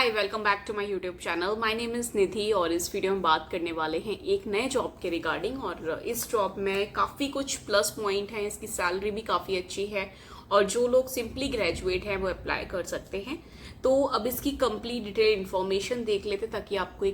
Hi welcome back to my YouTube channel. My name is Nidhi और इस video में बात करने वाले हैं एक नए जॉब के रिगार्डिंग। और इस जॉब में काफ़ी कुछ प्लस पॉइंट हैं, इसकी सैलरी भी काफ़ी अच्छी है और जो लोग सिंपली ग्रेजुएट हैं वो अप्लाई कर सकते हैं। तो अब इसकी कंप्लीट डिटेल इन्फॉर्मेशन देख लेते ताकि आपको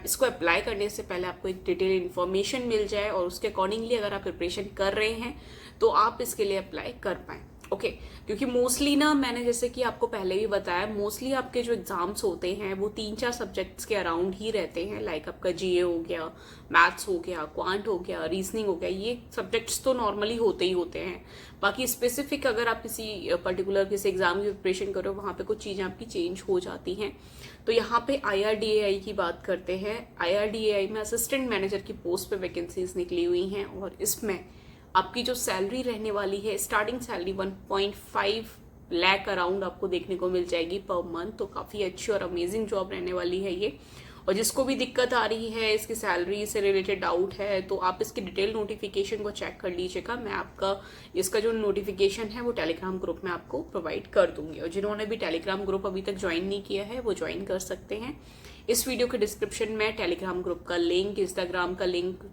इसको अप्लाई करने से पहले आपको एक डिटेल इन्फॉर्मेशन मिल जाए और उसके अकॉर्डिंगली अगर आप प्रिपरेशन कर रहे हैं तो आप इसके लिए अप्लाई कर पाएँ। ओके क्योंकि मोस्टली ना मैंने जैसे कि आपको पहले भी बताया, मोस्टली आपके जो एग्जाम्स होते हैं वो 3-4 सब्जेक्ट्स के अराउंड ही रहते हैं। लाइक आपका जीए हो गया, मैथ्स हो गया, क्वांट हो गया, रीजनिंग हो गया, ये सब्जेक्ट्स तो नॉर्मली होते ही होते हैं। बाकी स्पेसिफिक अगर आप किसी पर्टिकुलर किसी एग्जाम की प्रिपरेशन करो वहाँ पे कुछ चीज़ें आपकी चेंज हो जाती हैं। तो यहाँ पे IRDAI की बात करते हैं। IRDAI में असिस्टेंट मैनेजर की पोस्ट पे वैकेंसीज निकली हुई हैं और इसमें आपकी जो सैलरी रहने वाली है, स्टार्टिंग सैलरी 1.5 लाख अराउंड आपको देखने को मिल जाएगी पर मंथ। तो काफ़ी अच्छी और अमेजिंग जॉब रहने वाली है ये। और जिसको भी दिक्कत आ रही है, इसकी सैलरी से रिलेटेड डाउट है, तो आप इसकी डिटेल नोटिफिकेशन को चेक कर लीजिएगा। मैं आपका इसका जो नोटिफिकेशन है वो टेलीग्राम ग्रुप में आपको प्रोवाइड कर दूंगी और जिन्होंने भी टेलीग्राम ग्रुप अभी तक ज्वाइन नहीं किया है वो ज्वाइन कर सकते हैं। इस वीडियो के डिस्क्रिप्शन में टेलीग्राम ग्रुप का लिंक, इंस्टाग्राम का लिंक,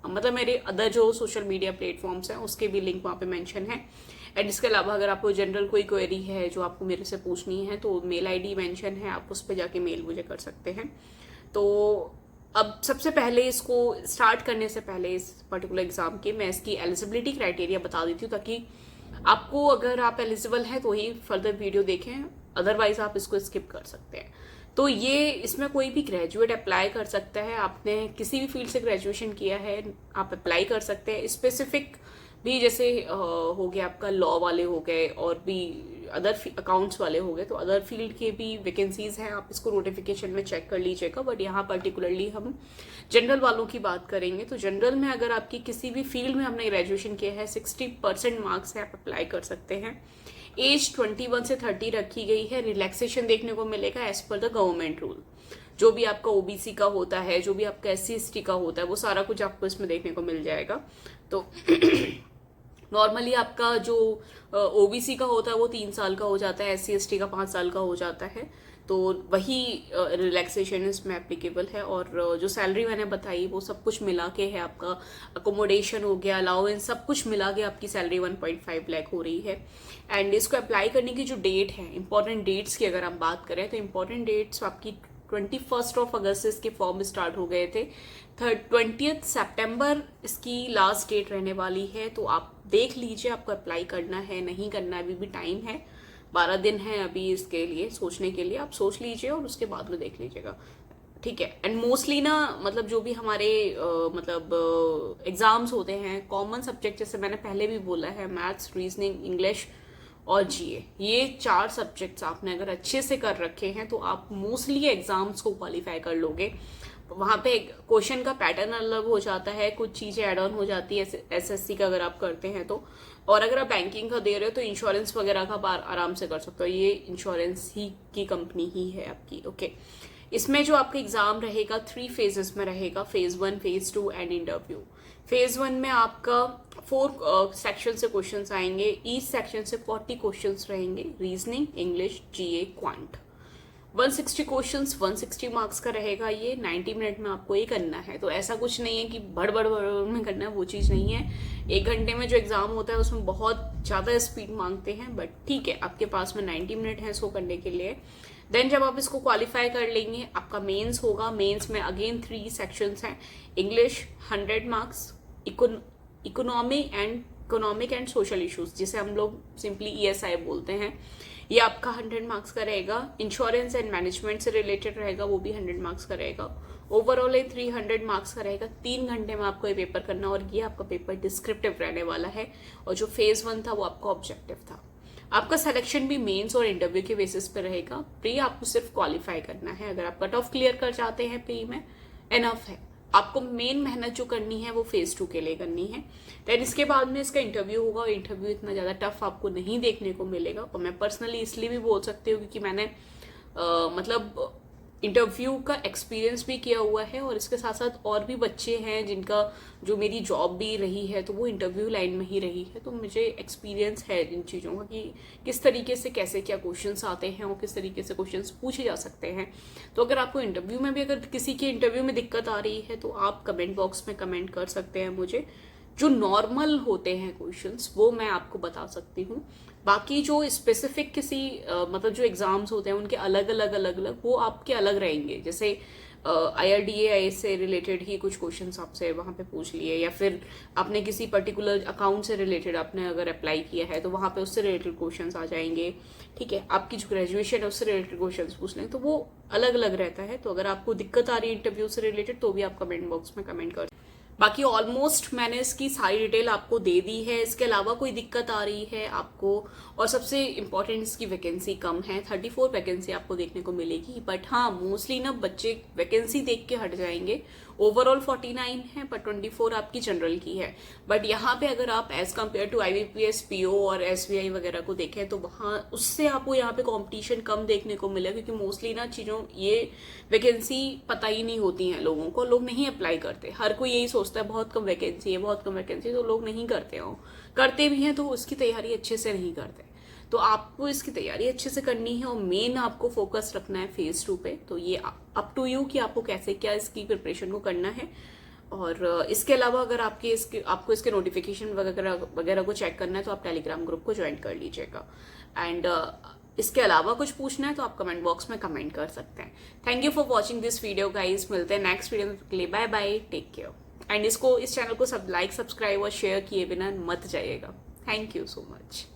मतलब मेरे अदर जो सोशल मीडिया प्लेटफॉर्म्स हैं उसके भी लिंक वहाँ पे मेंशन है। एंड इसके अलावा अगर आपको जनरल कोई क्वेरी है जो आपको मेरे से पूछनी है तो मेल आईडी मेंशन है, आप उस पर जाके मेल मुझे कर सकते हैं। तो अब सबसे पहले इसको स्टार्ट करने से पहले इस पर्टिकुलर एग्जाम के मैं इसकी एलिजिबिलिटी क्राइटेरिया बता देती हूँ ताकि आपको, अगर आप एलिजिबल हैं तो ही फर्दर वीडियो देखें, अदरवाइज आप इसको स्किप कर सकते हैं। तो ये इसमें कोई भी ग्रेजुएट अप्लाई कर सकता है। आपने किसी भी फील्ड से ग्रेजुएशन किया है आप अप्लाई कर सकते हैं। स्पेसिफिक भी जैसे हो गया आपका लॉ वाले हो गए और भी अदर अकाउंट्स वाले हो गए, तो अदर फील्ड के भी वैकेंसीज हैं, आप इसको नोटिफिकेशन में चेक कर लीजिएगा। बट यहाँ पर्टिकुलरली हम जनरल वालों की बात करेंगे। तो जनरल में अगर आपकी किसी भी फील्ड में आपने ग्रेजुएशन किया है, 60% मार्क्स है, आप अप्लाई कर सकते हैं। एज 21 से 30 रखी गई है। रिलैक्सेशन देखने को मिलेगा as per the government rule. जो भी आपका ओबीसी का होता है, जो भी आपका SC ST का होता है, वो सारा कुछ आपको इसमें देखने को मिल जाएगा। तो नॉर्मली आपका जो ओबीसी का होता है वो 3 साल का हो जाता है, SC ST का 5 साल का हो जाता है। तो वही रिलैक्सेशन इसमें एप्लीकेबल है। और जो सैलरी मैंने बताई वो सब कुछ मिला के है, आपका अकोमोडेशन हो गया, अलाउंस, सब कुछ मिला के आपकी सैलरी 1.5 लाख हो रही है। एंड इसको अप्लाई करने की जो डेट है, इंपॉर्टेंट डेट्स की अगर हम बात करें तो इंपॉर्टेंट डेट्स आपकी 21 अगस्त से इसके फॉर्म स्टार्ट हो गए थे। 20 सितंबर इसकी लास्ट डेट रहने वाली है। तो आप देख लीजिए आपको अप्लाई करना है नहीं करना, अभी भी टाइम है, 12 दिन है अभी इसके लिए सोचने के लिए। आप सोच लीजिए और उसके बाद में देख लीजिएगा, ठीक है। एंड मोस्टली ना, मतलब जो भी हमारे मतलब एग्जाम्स होते हैं, कॉमन सब्जेक्ट जैसे मैंने पहले भी बोला है, मैथ्स, रीजनिंग, इंग्लिश और जीए, ये 4 सब्जेक्ट्स आपने अगर अच्छे से कर रखे हैं तो आप मोस्टली एग्जाम्स को क्वालिफाई कर लोगे। वहाँ पे क्वेश्चन का पैटर्न अलग हो जाता है, कुछ चीज़ें एड ऑन हो जाती है SSC का अगर आप करते हैं तो। और अगर आप बैंकिंग का दे रहे हो तो इंश्योरेंस वगैरह का आराम से कर सकते हो, ये इंश्योरेंस ही की कंपनी ही है आपकी। ओके, इसमें जो आपका एग्जाम रहेगा 3 फेजेस में रहेगा, phase 1, phase 2 and interview. Phase 1 में आपका 4 सेक्शन से क्वेश्चंस आएंगे, ईच सेक्शन से 40 क्वेश्चंस रहेंगे, रीजनिंग, इंग्लिश, जीए, क्वांट। 160 क्वेश्चंस, 160 मार्क्स का रहेगा। ये 90 मिनट में आपको ये करना है। तो ऐसा कुछ नहीं है कि भड़ भड़ में करना है, वो चीज़ नहीं है। 1 घंटे में जो एग्जाम होता है उसमें बहुत ज़्यादा स्पीड मांगते हैं, बट ठीक है, आपके पास में 90 मिनट है इसको करने के लिए। देन जब आप इसको क्वालिफाई कर लेंगे, आपका मेंस होगा। मेंस में अगेन 3 सेक्शंस हैं, English 100 marks, economic and social issues जिसे हम लोग सिंपली ESI बोलते हैं, ये आपका 100 मार्क्स का रहेगा। इंश्योरेंस एंड मैनेजमेंट से रिलेटेड रहेगा, वो भी 100 मार्क्स का रहेगा। ओवरऑल ये 300 मार्क्स का रहेगा। 3 घंटे में आपको ये पेपर करना और ये आपका पेपर डिस्क्रिप्टिव रहने वाला है। और जो फेज 1 था वो आपका ऑब्जेक्टिव था। आपका सिलेक्शन भी मेंस और इंटरव्यू के बेसिस पे रहेगा। प्री आपको सिर्फ क्वालिफाई करना है। अगर आप कट ऑफ क्लियर कर जाते हैं प्री में, एनफ है। आपको मेन मेहनत जो करनी है वो फेज 2 के लिए करनी है। देन इसके बाद में इसका इंटरव्यू होगा। इंटरव्यू इतना ज़्यादा टफ आपको नहीं देखने को मिलेगा और मैं पर्सनली इसलिए भी बोल सकती हूँ क्योंकि मैंने मतलब इंटरव्यू का एक्सपीरियंस भी किया हुआ है, और इसके साथ साथ और भी बच्चे हैं जिनका जो मेरी जॉब भी रही है तो वो इंटरव्यू लाइन में ही रही है, तो मुझे एक्सपीरियंस है इन चीज़ों का कि किस तरीके से कैसे क्या क्वेश्चंस आते हैं और किस तरीके से क्वेश्चंस पूछे जा सकते हैं। तो अगर आपको इंटरव्यू में भी, अगर किसी के इंटरव्यू में दिक्कत आ रही है तो आप कमेंट बॉक्स में कमेंट कर सकते हैं मुझे। जो नॉर्मल होते हैं क्वेश्चंस वो मैं आपको बता सकती हूँ, बाकी जो स्पेसिफिक किसी मतलब जो एग्जाम्स होते हैं उनके अलग अलग वो आपके अलग रहेंगे। जैसे IRDAI से रिलेटेड ही कुछ क्वेश्चंस आपसे वहाँ पे पूछ लिए, या फिर आपने किसी पर्टिकुलर अकाउंट से रिलेटेड आपने अगर अप्लाई किया है तो वहाँ पे उससे रिलेटेड क्वेश्चंस आ जाएंगे। ठीक है, आपकी जो ग्रेजुएशन है उससे रिलेटेड क्वेश्चंस पूछ लें, तो वो अलग अलग रहता है। तो अगर आपको दिक्कत आ रही है इंटरव्यू से रिलेटेड तो भी आप कमेंट बॉक्स में कमेंट कर। बाकी ऑलमोस्ट मैंने इसकी सारी डिटेल आपको दे दी है। इसके अलावा कोई दिक्कत आ रही है आपको, और सबसे इम्पॉर्टेंट इसकी वैकेंसी कम है, 34 वैकेंसी आपको देखने को मिलेगी। बट हाँ, मोस्टली ना बच्चे वैकेंसी देख के हट जाएंगे। ओवरऑल 49 है पर 24 आपकी जनरल की है। बट यहाँ पे अगर आप as compare to IBPS PO और SBI वगैरह को देखें तो वहाँ उससे आपको यहाँ पे कंपटीशन कम देखने को मिला, क्योंकि मोस्टली ना चीज़ों ये वैकेंसी पता ही नहीं होती हैं लोगों को, लोग नहीं अप्लाई करते। हर कोई यही सोचता है बहुत कम वैकेंसी है, बहुत कम वैकेंसी, तो लोग नहीं करते हो। करते भी हैं तो उसकी तैयारी अच्छे से नहीं करते। तो आपको इसकी तैयारी अच्छे से करनी है, और मेन आपको फोकस रखना है फेज 2 पे। तो ये अप टू यू कि आपको कैसे क्या इसकी प्रिपरेशन को करना है। और इसके अलावा अगर आपको इसके नोटिफिकेशन वगैरह को चेक करना है तो आप टेलीग्राम ग्रुप को ज्वाइन कर लीजिएगा। एंड इसके अलावा कुछ पूछना है तो आप कमेंट बॉक्स में कमेंट कर सकते हैं। Thank you for watching this video guys, मिलते हैं नेक्स्ट वीडियो में, के लिए bye bye, take care. And इस चैनल को सब्सक्राइब और शेयर किए बिना मत जाइएगा। Thank you so much.